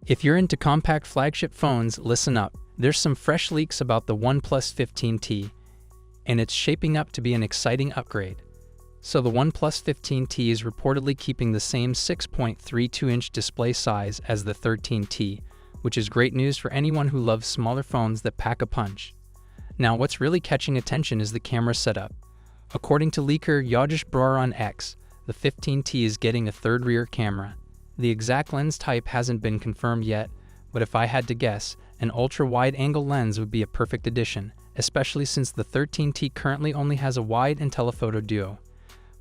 If you're into compact flagship phones, listen up. There's some fresh leaks about the OnePlus 15T, and it's shaping up to be an exciting upgrade. So the OnePlus 15T is reportedly keeping the same 6.32-inch display size as the 13T, which is great news for anyone who loves smaller phones that pack a punch. Now, what's really catching attention is the camera setup. According to leaker Yogesh Brar on X, the 15T is getting a third rear camera. The exact lens type hasn't been confirmed yet, but if I had to guess, an ultra-wide-angle lens would be a perfect addition, especially since the 13T currently only has a wide and telephoto duo.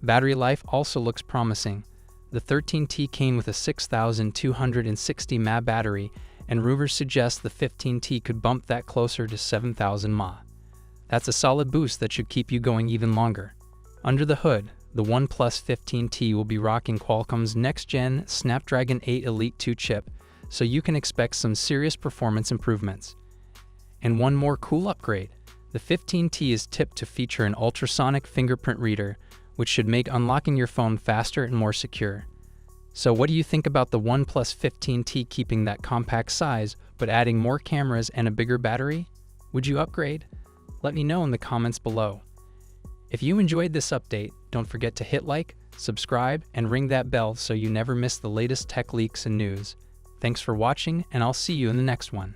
Battery life also looks promising. The 13T came with a 6,260 mAh battery, and rumors suggest the 15T could bump that closer to 7,000 mAh. That's a solid boost that should keep you going even longer. Under the hood, the OnePlus 15T will be rocking Qualcomm's next-gen Snapdragon 8 Elite 2 chip, so you can expect some serious performance improvements. And one more cool upgrade. The 15T is tipped to feature an ultrasonic fingerprint reader, which should make unlocking your phone faster and more secure. So what do you think about the OnePlus 15T keeping that compact size, but adding more cameras and a bigger battery? Would you upgrade? Let me know in the comments below. If you enjoyed this update, don't forget to hit like, subscribe, and ring that bell so you never miss the latest tech leaks and news. Thanks for watching, and I'll see you in the next one.